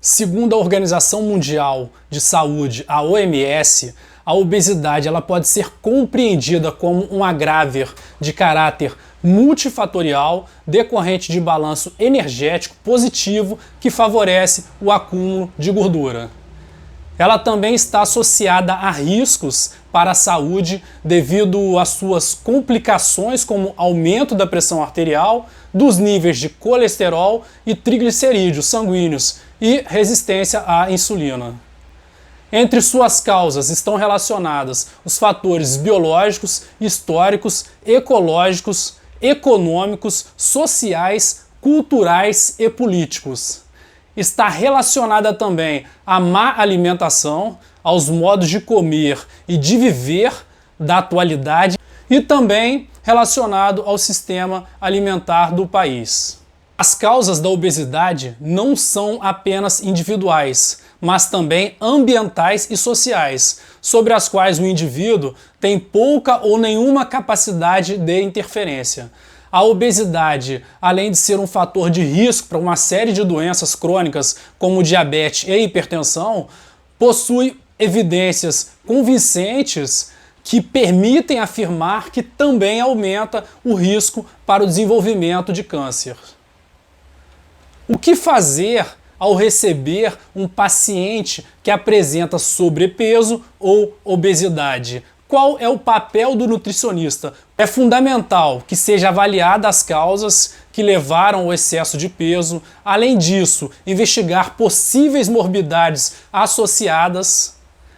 Segundo a Organização Mundial de Saúde, a OMS, a obesidade ela pode ser compreendida como um agravio de caráter multifatorial decorrente de balanço energético positivo que favorece o acúmulo de gordura. Ela também está associada a riscos para a saúde devido às suas complicações como aumento da pressão arterial, dos níveis de colesterol e triglicerídeos sanguíneos e resistência à insulina. Entre suas causas estão relacionadas os fatores biológicos, históricos, ecológicos, econômicos, sociais, culturais e políticos. Está relacionada também à má alimentação, aos modos de comer e de viver da atualidade e também relacionado ao sistema alimentar do país. As causas da obesidade não são apenas individuais, mas também ambientais e sociais, sobre as quais o indivíduo tem pouca ou nenhuma capacidade de interferência. A obesidade, além de ser um fator de risco para uma série de doenças crônicas como diabetes e hipertensão, possui evidências convincentes que permitem afirmar que também aumenta o risco para o desenvolvimento de câncer. O que fazer ao receber um paciente que apresenta sobrepeso ou obesidade? Qual é o papel do nutricionista? É fundamental que seja avaliada as causas que levaram ao excesso de peso. Além disso, investigar possíveis morbidades associadas.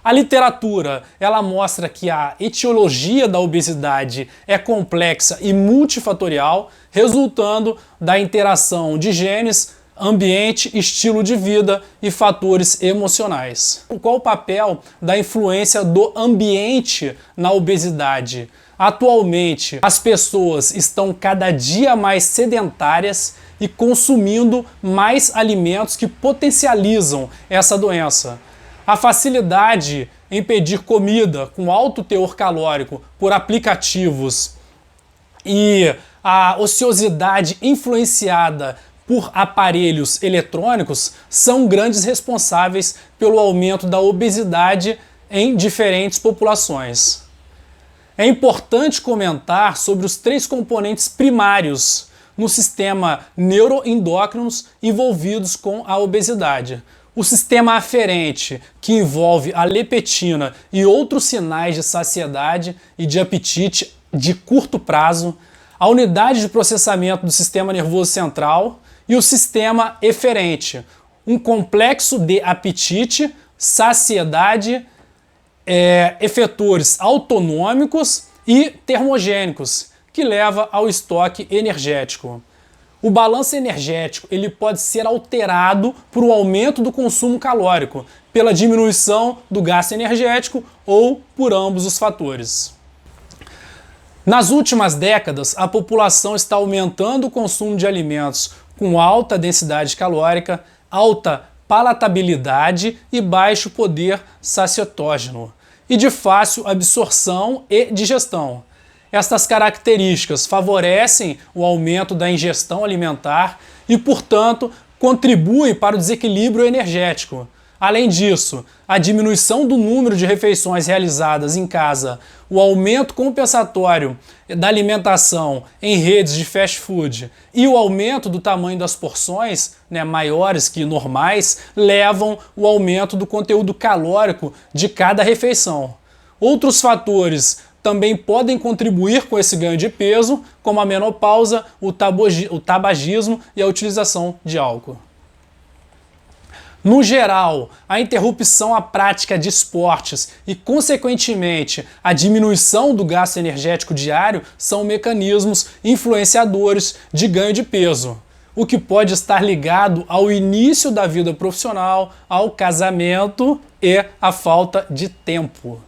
A literatura, ela mostra que a etiologia da obesidade é complexa e multifatorial, resultando da interação de genes, ambiente, estilo de vida e fatores emocionais. Qual o papel da influência do ambiente na obesidade? Atualmente, as pessoas estão cada dia mais sedentárias e consumindo mais alimentos que potencializam essa doença. A facilidade em pedir comida com alto teor calórico por aplicativos e a ociosidade influenciada por aparelhos eletrônicos são grandes responsáveis pelo aumento da obesidade em diferentes populações. É importante comentar sobre os 3 componentes primários no sistema neuroendócrinos envolvidos com a obesidade. O sistema aferente, que envolve a leptina e outros sinais de saciedade e de apetite de curto prazo, a unidade de processamento do sistema nervoso central e o sistema eferente, um complexo de apetite, saciedade, efetores autonômicos e termogênicos, que leva ao estoque energético. O balanço energético ele pode ser alterado por um aumento do consumo calórico, pela diminuição do gasto energético ou por ambos os fatores. Nas últimas décadas, a população está aumentando o consumo de alimentos com alta densidade calórica, alta palatabilidade e baixo poder sacietógeno, e de fácil absorção e digestão. Estas características favorecem o aumento da ingestão alimentar e, portanto, contribuem para o desequilíbrio energético. Além disso, a diminuição do número de refeições realizadas em casa, o aumento compensatório da alimentação em redes de fast food e o aumento do tamanho das porções, maiores que normais, levam ao aumento do conteúdo calórico de cada refeição. Outros fatores também podem contribuir com esse ganho de peso, como a menopausa, o tabagismo e a utilização de álcool. No geral, a interrupção à prática de esportes e, consequentemente, a diminuição do gasto energético diário são mecanismos influenciadores de ganho de peso, o que pode estar ligado ao início da vida profissional, ao casamento e à falta de tempo.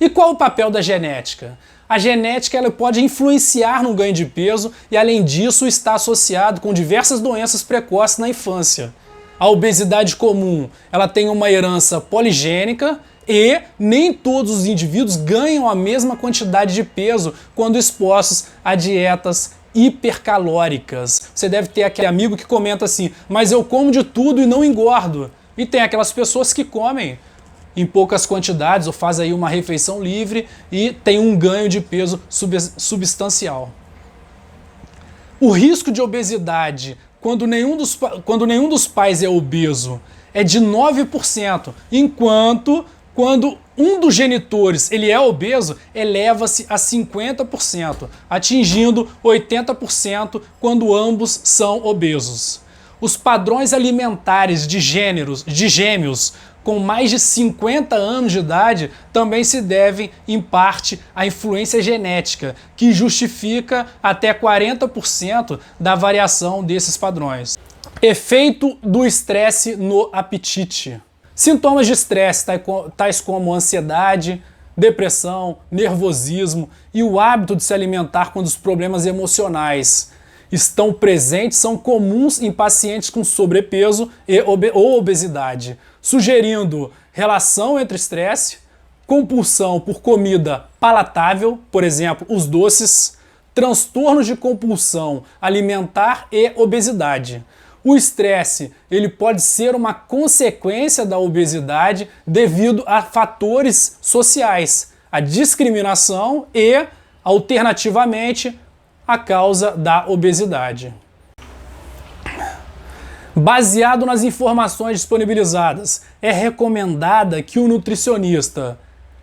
E qual o papel da genética? A genética ela pode influenciar no ganho de peso e, além disso, está associado com diversas doenças precoces na infância. A obesidade comum ela tem uma herança poligênica e nem todos os indivíduos ganham a mesma quantidade de peso quando expostos a dietas hipercalóricas. Você deve ter aquele amigo que comenta assim, mas eu como de tudo e não engordo. E tem aquelas pessoas que comem em poucas quantidades ou faz aí uma refeição livre e tem um ganho de peso substancial. O risco de obesidade quando nenhum dos pais é obeso é de 9%, enquanto quando um dos genitores ele é obeso, eleva-se a 50%, atingindo 80% quando ambos são obesos. Os padrões alimentares de gêmeos com mais de 50 anos de idade também se devem, em parte, à influência genética, que justifica até 40% da variação desses padrões. Efeito do estresse no apetite. Sintomas de estresse, tais como ansiedade, depressão, nervosismo e o hábito de se alimentar quando os problemas emocionais estão presentes, são comuns em pacientes com sobrepeso ou obesidade, sugerindo relação entre estresse, compulsão por comida palatável, por exemplo, os doces, transtornos de compulsão alimentar e obesidade. O estresse, ele pode ser uma consequência da obesidade devido a fatores sociais, a discriminação e, alternativamente, a causa da obesidade. Baseado nas informações disponibilizadas, é recomendada que o nutricionista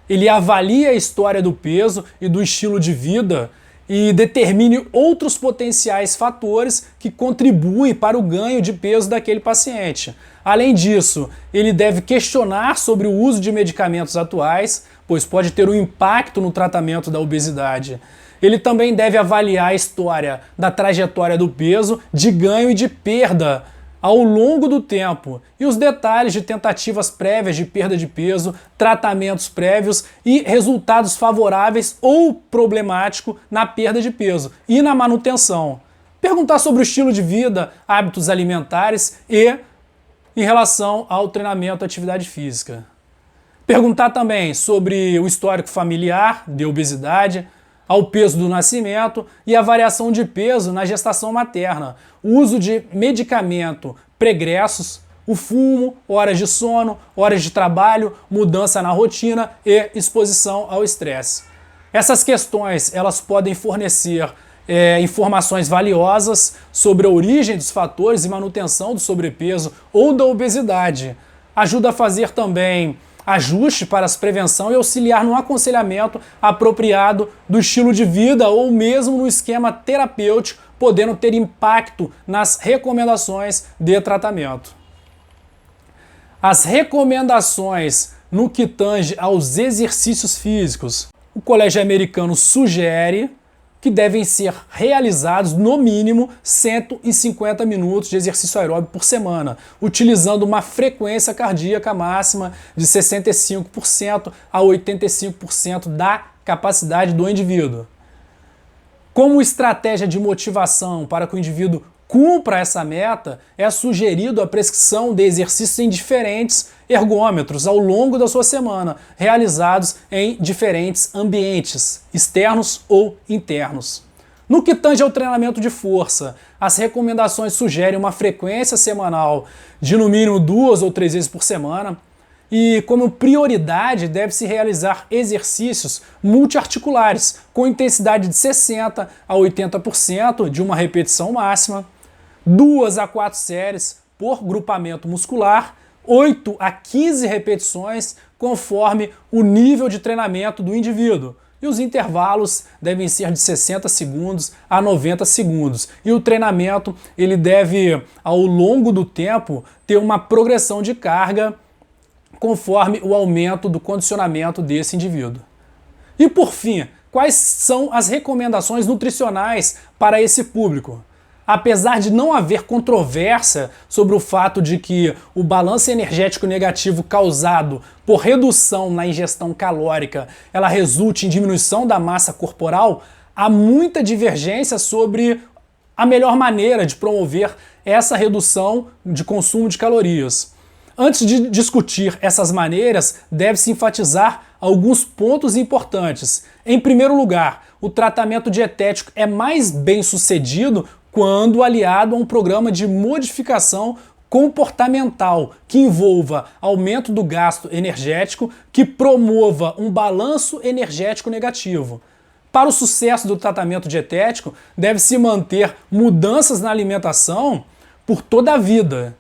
ele avalie a história do peso e do estilo de vida e determine outros potenciais fatores que contribuem para o ganho de peso daquele paciente. Além disso, ele deve questionar sobre o uso de medicamentos atuais, pois pode ter um impacto no tratamento da obesidade. Ele também deve avaliar a história da trajetória do peso, de ganho e de perda ao longo do tempo e os detalhes de tentativas prévias de perda de peso, tratamentos prévios e resultados favoráveis ou problemáticos na perda de peso e na manutenção. Perguntar sobre o estilo de vida, hábitos alimentares e em relação ao treinamento e atividade física. Perguntar também sobre o histórico familiar de obesidade, ao peso do nascimento e a variação de peso na gestação materna, o uso de medicamento pregressos, o fumo, horas de sono, horas de trabalho, mudança na rotina e exposição ao estresse. Essas questões elas podem fornecer informações valiosas sobre a origem dos fatores e manutenção do sobrepeso ou da obesidade. Ajuda a fazer também ajuste para a prevenção e auxiliar no aconselhamento apropriado do estilo de vida ou mesmo no esquema terapêutico, podendo ter impacto nas recomendações de tratamento. As recomendações no que tange aos exercícios físicos. O Colégio Americano sugere que devem ser realizados no mínimo 150 minutos de exercício aeróbico por semana, utilizando uma frequência cardíaca máxima de 65% a 85% da capacidade do indivíduo. Como estratégia de motivação para que o indivíduo cumpra essa meta, é sugerido a prescrição de exercícios em diferentes ergômetros ao longo da sua semana, realizados em diferentes ambientes, externos ou internos. No que tange ao treinamento de força, as recomendações sugerem uma frequência semanal de no mínimo 2 ou 3 vezes por semana, e como prioridade deve-se realizar exercícios multiarticulares com intensidade de 60% a 80% de uma repetição máxima, 2 a 4 séries por grupamento muscular, 8 a 15 repetições conforme o nível de treinamento do indivíduo. E os intervalos devem ser de 60 segundos a 90 segundos. E o treinamento ele deve, ao longo do tempo, ter uma progressão de carga conforme o aumento do condicionamento desse indivíduo. E por fim, quais são as recomendações nutricionais para esse público? Apesar de não haver controvérsia sobre o fato de que o balanço energético negativo causado por redução na ingestão calórica ela resulte em diminuição da massa corporal, há muita divergência sobre a melhor maneira de promover essa redução de consumo de calorias. Antes de discutir essas maneiras, deve-se enfatizar alguns pontos importantes. Em primeiro lugar, o tratamento dietético é mais bem sucedido quando aliado a um programa de modificação comportamental que envolva aumento do gasto energético, que promova um balanço energético negativo. Para o sucesso do tratamento dietético, deve-se manter mudanças na alimentação por toda a vida.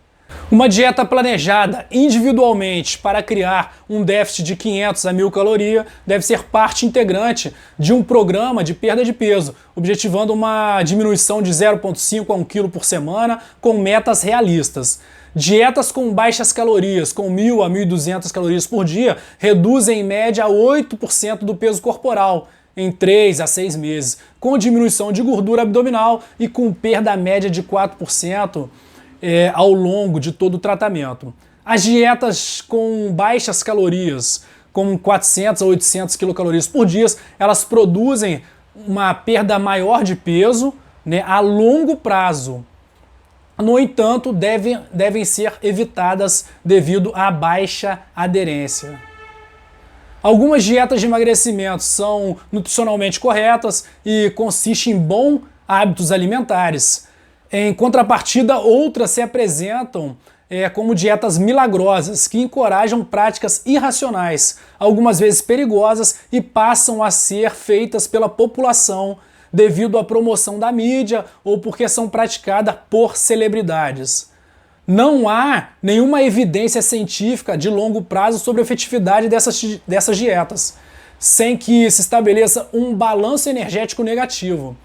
Uma dieta planejada individualmente para criar um déficit de 500 a 1000 calorias deve ser parte integrante de um programa de perda de peso, objetivando uma diminuição de 0,5 a 1 kg por semana com metas realistas. Dietas com baixas calorias, com 1000 a 1200 calorias por dia, reduzem em média 8% do peso corporal em 3 a 6 meses, com diminuição de gordura abdominal e com perda média de 4%. Ao longo de todo o tratamento. As dietas com baixas calorias, com 400 a 800 quilocalorias por dia, elas produzem uma perda maior de peso, né, a longo prazo. No entanto, devem ser evitadas devido à baixa aderência. Algumas dietas de emagrecimento são nutricionalmente corretas e consistem em bons hábitos alimentares. Em contrapartida, outras se apresentam como dietas milagrosas, que encorajam práticas irracionais, algumas vezes perigosas, e passam a ser feitas pela população devido à promoção da mídia ou porque são praticadas por celebridades. Não há nenhuma evidência científica de longo prazo sobre a efetividade dessas dietas, sem que se estabeleça um balanço energético negativo.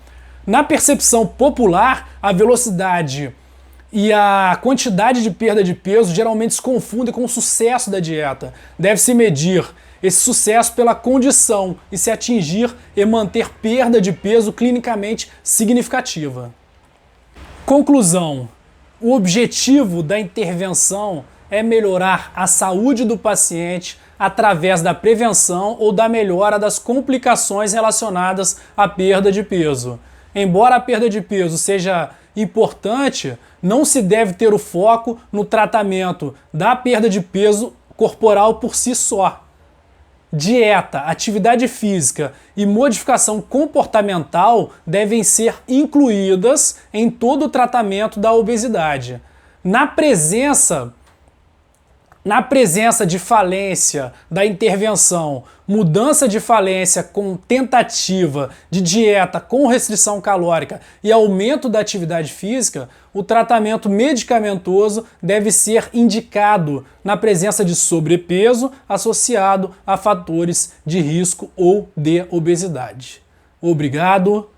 Na percepção popular, a velocidade e a quantidade de perda de peso geralmente se confundem com o sucesso da dieta. Deve-se medir esse sucesso pela condição e se atingir e manter perda de peso clinicamente significativa. Conclusão: o objetivo da intervenção é melhorar a saúde do paciente através da prevenção ou da melhora das complicações relacionadas à perda de peso. Embora a perda de peso seja importante, não se deve ter o foco no tratamento da perda de peso corporal por si só. Dieta, atividade física e modificação comportamental devem ser incluídas em todo o tratamento da obesidade. Na presença de falência da intervenção, mudança de falência com tentativa de dieta com restrição calórica e aumento da atividade física, o tratamento medicamentoso deve ser indicado na presença de sobrepeso associado a fatores de risco ou de obesidade. Obrigado.